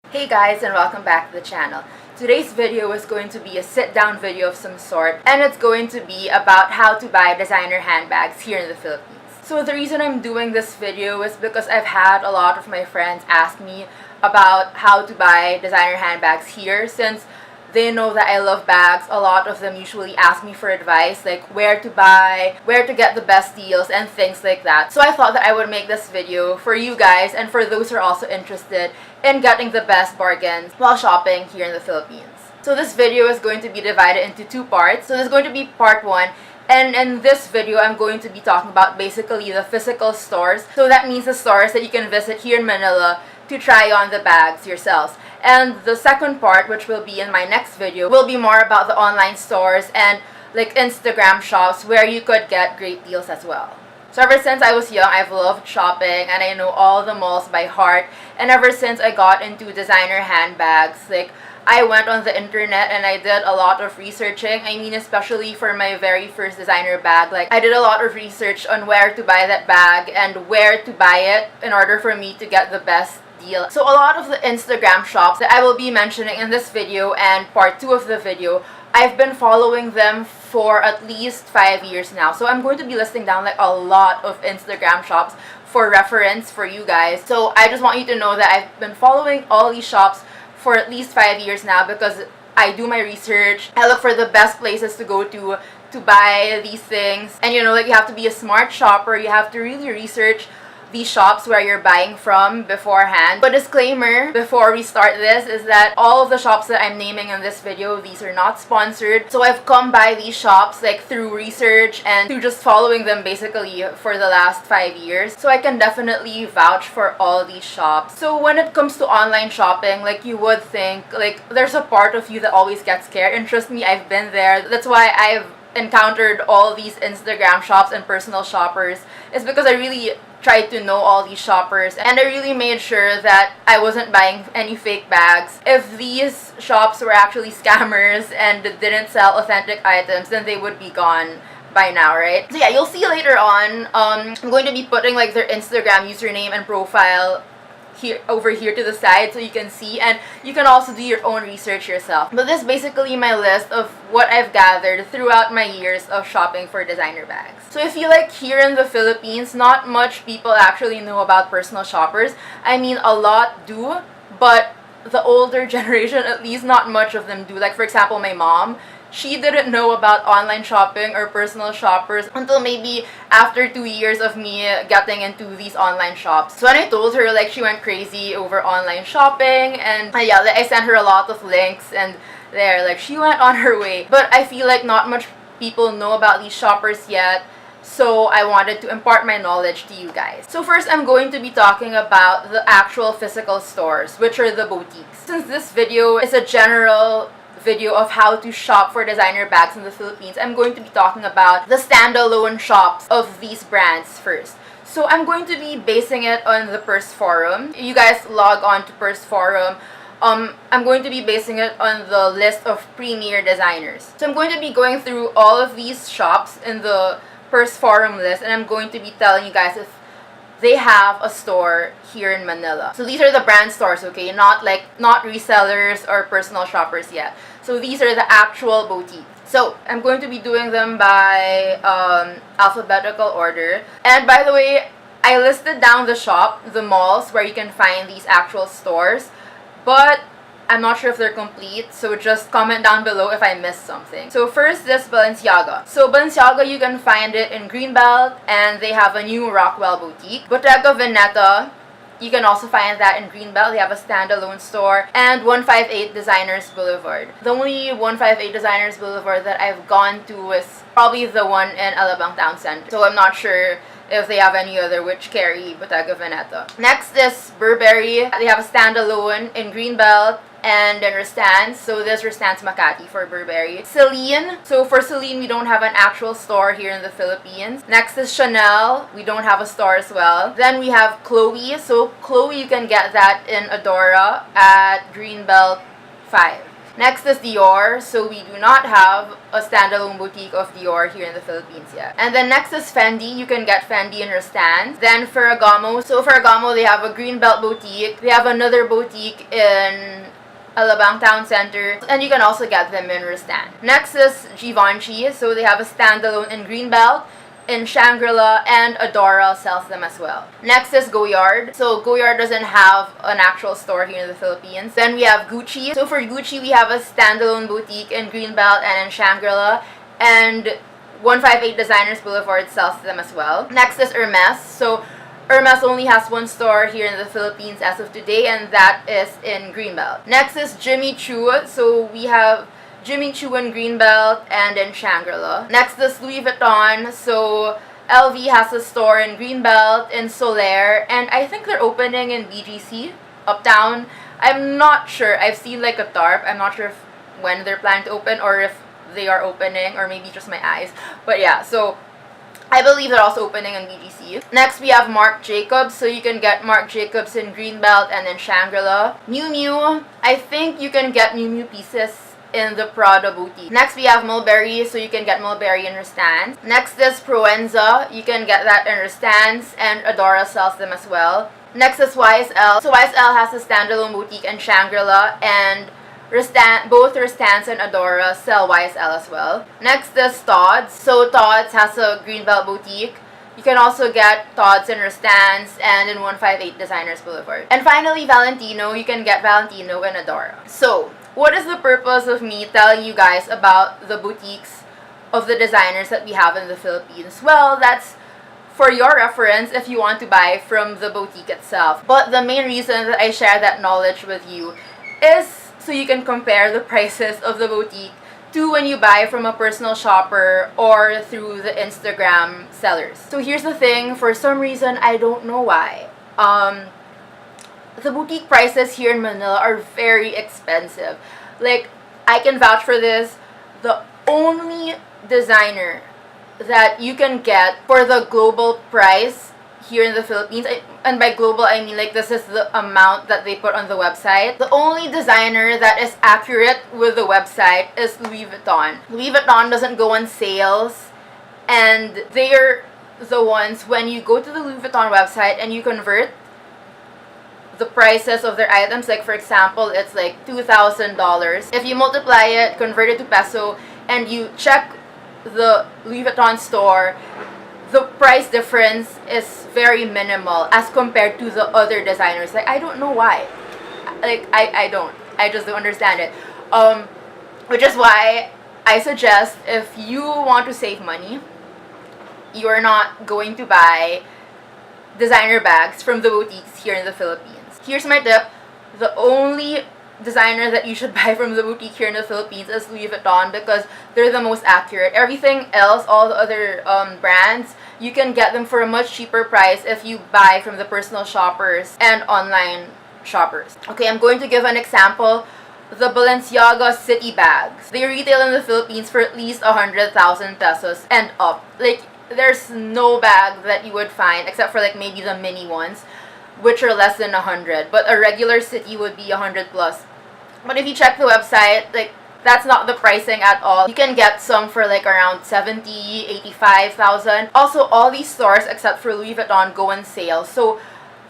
Hey guys, and welcome back to the channel. Today's video is going to be a sit-down video of some sort, and it's going to be about how to buy designer handbags here in the Philippines. So the reason I'm doing this video is because I've had a lot of my friends ask me about how to buy designer handbags here, since they know that I love bags. A lot of them usually ask me for advice, like where to buy, where to get the best deals, and things like that. So I thought that I would make this video for you guys and for those who are also interested in getting the best bargains while shopping here in the Philippines. So this video is going to be divided into two parts. So this is going to be part one. And in this video, I'm going to be talking about basically the physical stores. So that means the stores that you can visit here in Manila to try on the bags yourselves. And the second part, which will be in my next video, will be more about the online stores and like Instagram shops where you could get great deals as well. So ever since I was young, I've loved shopping and I know all the malls by heart. And ever since I got into designer handbags, like I went on the internet and I did a lot of researching. I mean, especially for my very first designer bag, like I did a lot of research on where to buy that bag and where to buy it in order for me to get the best deal. So a lot of the Instagram shops that I will be mentioning in this video and part 2 of the video, I've been following them for at least 5 years now. So I'm going to be listing down like a lot of Instagram shops for reference for you guys. So I just want you to know that I've been following all these shops for at least 5 years now because I do my research. I look for the best places to go to buy these things. And you know, like you have to be a smart shopper. You have to really research these shops where you're buying from beforehand. But disclaimer before we start this is that all of the shops that I'm naming in this video, these are not sponsored. So I've come by these shops like through research and through just following them basically for the last 5 years. So I can definitely vouch for all these shops. So when it comes to online shopping, like you would think like there's a part of you that always gets scared, and trust me, I've been there. That's why I've encountered all these Instagram shops and personal shoppers. It's because I really tried to know all these shoppers and I really made sure that I wasn't buying any fake bags. If these shops were actually scammers and didn't sell authentic items, then they would be gone by now, right? So yeah, you'll see later on, I'm going to be putting like their Instagram username and profile here over here to the side so you can see, and you can also do your own research yourself. But this is basically my list of what I've gathered throughout my years of shopping for designer bags. So I feel like here in the Philippines, not much people actually know about personal shoppers. I mean, a lot do, but the older generation, at least not much of them do. Like for example, my mom, she didn't know about online shopping or personal shoppers until maybe after 2 years of me getting into these online shops. So when I told her, like she went crazy over online shopping, and yeah, like, I sent her a lot of links and there, like she went on her way. But I feel like not much people know about these shoppers yet. So I wanted to impart my knowledge to you guys. So first, I'm going to be talking about the actual physical stores, which are the boutiques. Since this video is a general video of how to shop for designer bags in the Philippines, I'm going to be talking about the standalone shops of these brands first. So I'm going to be basing it on the Purse Forum. You guys log on to Purse Forum. I'm going to be basing it on the list of premier designers. So I'm going to be going through all of these shops in the Purse Forum list, and I'm going to be telling you guys if they have a store here in Manila. So these are the brand stores, okay? Not resellers or personal shoppers yet. So these are the actual boutiques. So I'm going to be doing them by alphabetical order. And by the way, I listed down the shop, the malls where you can find these actual stores, but I'm not sure if they're complete, so just comment down below if I missed something. So first, this Balenciaga. So Balenciaga, you can find it in Greenbelt, and they have a new Rockwell boutique. Bottega Veneta, you can also find that in Greenbelt. They have a standalone store. And 158 Designers Boulevard. The only 158 Designers Boulevard that I've gone to is probably the one in Alabang Town Center. So I'm not sure if they have any other which carry Bottega Veneta. Next is Burberry. They have a standalone in Greenbelt and then Restance. So this Restance Makati for Burberry. Celine. So for Celine, we don't have an actual store here in the Philippines. Next is Chanel. We don't have a store as well. Then we have Chloe. So Chloe, you can get that in Adora at Greenbelt 5. Next is Dior. So we do not have a standalone boutique of Dior here in the Philippines yet. And then next is Fendi. You can get Fendi in Rastan. Then Ferragamo. So Ferragamo, they have a Greenbelt boutique. They have another boutique in Alabang Town Center, and you can also get them in Rastan. Next is Givenchy. So they have a standalone in Greenbelt, in Shangri-La, and Adora sells them as well. Next is Goyard. So Goyard doesn't have an actual store here in the Philippines. Then we have Gucci. So for Gucci, we have a standalone boutique in Greenbelt and in Shangri-La, and 158 Designers Boulevard sells them as well. Next is Hermes. So Hermes only has one store here in the Philippines as of today, and that is in Greenbelt. Next is Jimmy Choo. So we have Jimmy Choo in Greenbelt and in Shangri-La. Next is Louis Vuitton. So LV has a store in Greenbelt, in Solaire, and I think they're opening in BGC, Uptown. I'm not sure. I've seen like a tarp. I'm not sure if when they're planning to open or if they are opening, or maybe just my eyes. But yeah, so I believe they're also opening in BGC. Next, we have Marc Jacobs. So you can get Marc Jacobs in Greenbelt and in Shangri-La. Miu Miu. I think you can get Miu Miu pieces in the Prada boutique. Next, we have Mulberry. So you can get Mulberry in Rastan. Next is Proenza. You can get that in Rastan's, and Adora sells them as well. Next is YSL. So YSL has a standalone boutique in Shangri-La, and both Rastan's and Adora sell YSL as well. Next is Tod's. So Tod's has a Greenbelt boutique. You can also get Tod's in Rastan's and in 158 Designers Boulevard. And finally, Valentino. You can get Valentino in Adora. So, what is the purpose of me telling you guys about the boutiques of the designers that we have in the Philippines? Well, that's for your reference if you want to buy from the boutique itself. But the main reason that I share that knowledge with you is so you can compare the prices of the boutique to when you buy from a personal shopper or through the Instagram sellers. So here's the thing, for some reason, I don't know why, the boutique prices here in Manila are very expensive. Like, I can vouch for this. The only designer that you can get for the global price here in the Philippines, and by global I mean like this is the amount that they put on the website. The only designer that is accurate with the website is Louis Vuitton. Louis Vuitton doesn't go on sales, and they're the ones, when you go to the Louis Vuitton website and you convert the prices of their items, like for example, it's like $2,000. If you multiply it, convert it to peso, and you check the Louis Vuitton store, the price difference is very minimal as compared to the other designers. Like, I don't know why. Like, I just don't understand it. Which is why I suggest, if you want to save money, you're not going to buy designer bags from the boutiques here in the Philippines. Here's my tip. The only designer that you should buy from the boutique here in the Philippines is Louis Vuitton, because they're the most accurate. Everything else, all the other brands, you can get them for a much cheaper price if you buy from the personal shoppers and online shoppers. Okay, I'm going to give an example. The Balenciaga City bags. They retail in the Philippines for at least 100,000 pesos and up. Like, there's no bag that you would find, except for like maybe the mini ones, which are less than 100, but a regular City would be 100 plus. But if you check the website, like, that's not the pricing at all. You can get some for like around 70, 85,000. Also, all these stores except for Louis Vuitton go on sale. So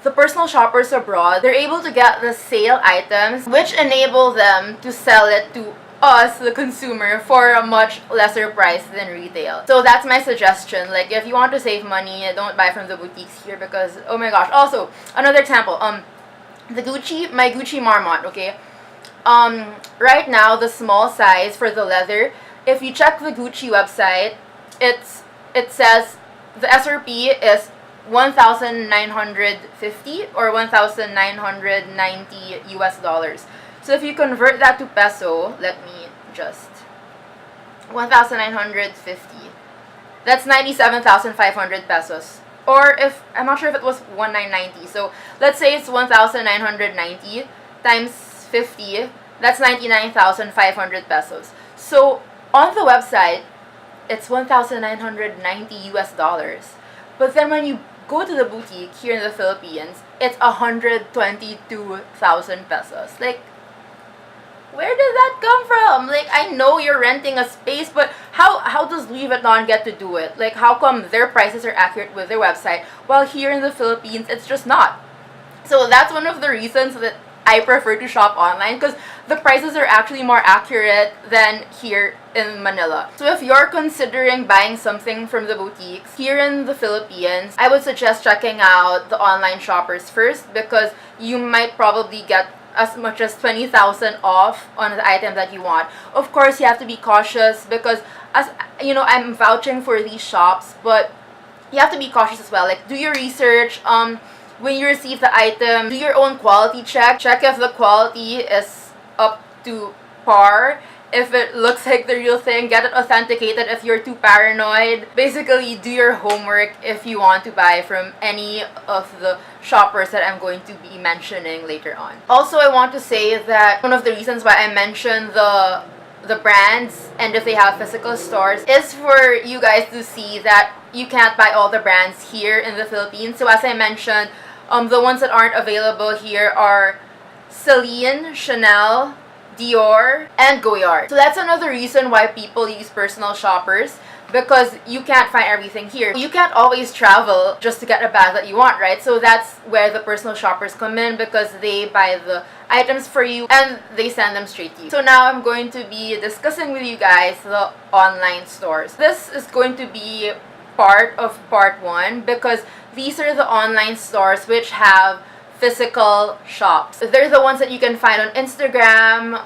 the personal shoppers abroad, they're able to get the sale items, which enable them to sell it to us, the consumer, for a much lesser price than retail. So that's my suggestion. Like, if you want to save money, don't buy from the boutiques here, because, oh my gosh. Also, another example, my Gucci Marmont, okay? Right now, the small size for the leather, if you check the Gucci website, it says the SRP is 1,950 or 1,990 US dollars. So if you convert that to peso, let me just 1,950. That's 97,500 pesos. Or if I'm not sure if it was 1,990. So let's say it's 1,990 times 50. That's 99,500 pesos. So on the website, it's 1,990 US dollars. But then when you go to the boutique here in the Philippines, it's 122,000 pesos. Like, where did that come from? Like, I know you're renting a space, but how does Louis Vuitton get to do it? Like, how come their prices are accurate with their website, while here in the Philippines, it's just not? So that's one of the reasons that I prefer to shop online, because the prices are actually more accurate than here in Manila. So if you're considering buying something from the boutiques here in the Philippines, I would suggest checking out the online shoppers first, because you might probably get as much as 20,000 off on the item that you want. Of course, you have to be cautious, because, as you know, I'm vouching for these shops, but you have to be cautious as well. Like, do your research. When you receive the item, do your own quality check. Check if the quality is up to par. If it looks like the real thing, get it authenticated if you're too paranoid. Basically, do your homework if you want to buy from any of the shoppers that I'm going to be mentioning later on. Also, I want to say that one of the reasons why I mentioned the brands and if they have physical stores is for you guys to see that you can't buy all the brands here in the Philippines. So as I mentioned, the ones that aren't available here are Celine, Chanel, Dior, and Goyard. So that's another reason why people use personal shoppers, because you can't find everything here. You can't always travel just to get a bag that you want, right? So that's where the personal shoppers come in, because they buy the items for you and they send them straight to you. So now I'm going to be discussing with you guys the online stores. This is going to be part of part 1, because these are the online stores which have physical shops. They're the ones that you can find on Instagram.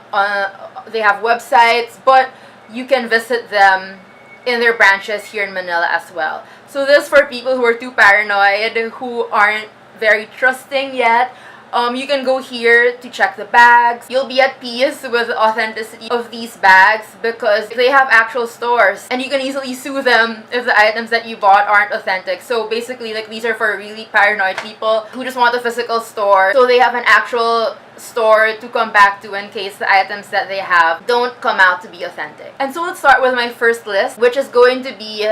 They have websites, but you can visit them in their branches here in Manila as well. So this for people who are too paranoid, who aren't very trusting yet. You can go here to check the bags. You'll be at peace with the authenticity of these bags, because they have actual stores and you can easily sue them if the items that you bought aren't authentic. So basically, like, these are for really paranoid people who just want a physical store, so they have an actual store to come back to in case the items that they have don't come out to be authentic. And so let's start with my first list, which is going to be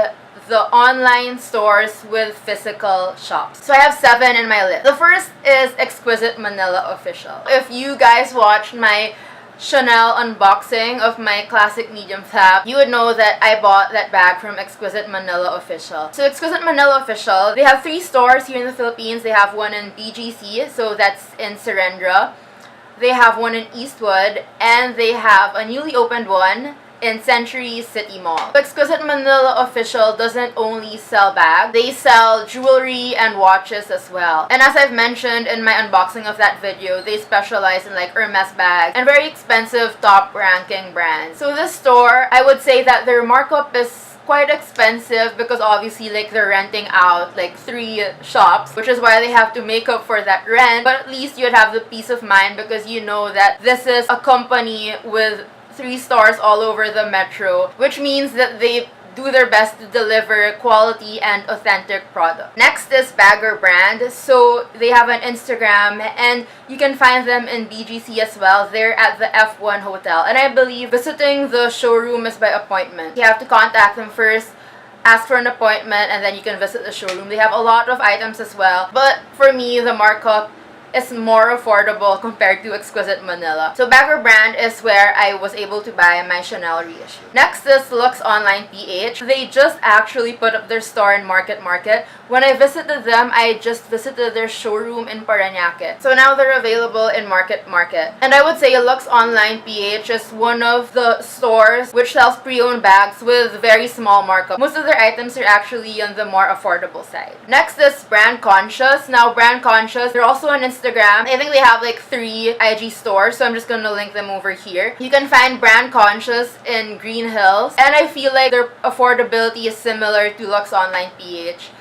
the online stores with physical shops. So I have 7 in my list. The first is Exquisite Manila Official. If you guys watched my Chanel unboxing of my classic medium flap, you would know that I bought that bag from Exquisite Manila Official. So Exquisite Manila Official, they have 3 stores here in the Philippines. They have one in BGC, so that's in Serendra. They have one in Eastwood, and they have a newly opened one in Century City Mall. Exquisite Manila Official doesn't only sell bags, they sell jewelry and watches as well. And as I've mentioned in my unboxing of that video, they specialize in like Hermes bags and very expensive top ranking brands. So this store, I would say that their markup is quite expensive, because obviously like they're renting out like 3 shops, which is why they have to make up for that rent. But at least you'd have the peace of mind, because you know that this is a company with 3 stores all over the metro, which means that they do their best to deliver quality and authentic product. Next is Bagger Brand. So they have an Instagram and you can find them in BGC as well. They're at the F1 Hotel, and I believe visiting the showroom is by appointment. You have to contact them first, ask for an appointment, and then you can visit the showroom. They have a lot of items as well, but for me the markup is more affordable compared to Exquisite Manila. So Bagger Brand is where I was able to buy my Chanel reissue. Next is Lux Online PH. They just actually put up their store in Market Market. When I visited them, I just visited their showroom in Parañaque. So now they're available in Market Market. And I would say Lux Online PH is one of the stores which sells pre-owned bags with very small markup. Most of their items are actually on the more affordable side. Next is Brand Conscious. Now Brand Conscious, they're also on Instagram. I think they have like 3 IG stores, so I'm just gonna link them over here. You can find Brand Conscious in Green Hills, and I feel like their affordability is similar to Lux Online PH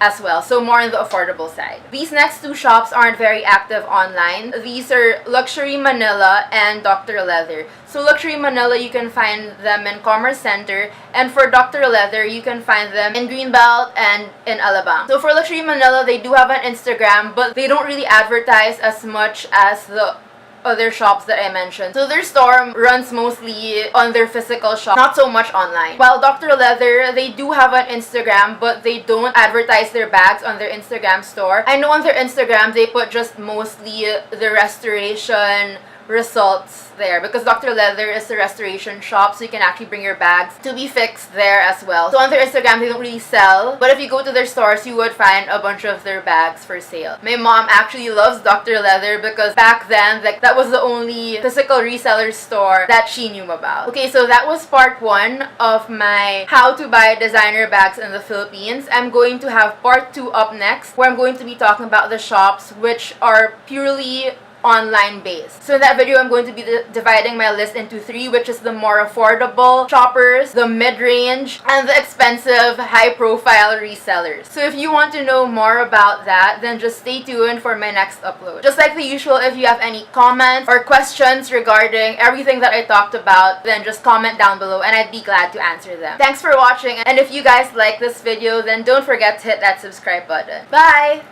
as well, so more on the affordable side. These next 2 shops aren't very active online. These are Luxury Manila and Dr. Leather. So Luxury Manila, you can find them in Commerce Center, and for Dr. Leather, you can find them in Greenbelt and in Alabang. So for Luxury Manila, they do have an Instagram, but they don't really advertise as much as the other shops that I mentioned. So their store runs mostly on their physical shop, not so much online. While Dr. Leather, they do have an Instagram, but they don't advertise their bags on their Instagram store. I know on their Instagram, they put just mostly the restoration results there, because Dr. Leather is a restoration shop, so you can actually bring your bags to be fixed there as well. So on their Instagram, they don't really sell, but if you go to their stores, you would find a bunch of their bags for sale. My mom actually loves Dr. Leather because back then, like, that was the only physical reseller store that she knew about. Okay, so that was part 1 of my how to buy designer bags in the Philippines. I'm going to have part 2 up next, where I'm going to be talking about the shops which are purely online based. So in that video, I'm going to be dividing my list into 3, which is the more affordable shoppers, the mid-range, and the expensive high-profile resellers. So if you want to know more about that, then just stay tuned for my next upload. Just like the usual, if you have any comments or questions regarding everything that I talked about, then just comment down below and I'd be glad to answer them. Thanks for watching, and if you guys like this video, then don't forget to hit that subscribe button. Bye!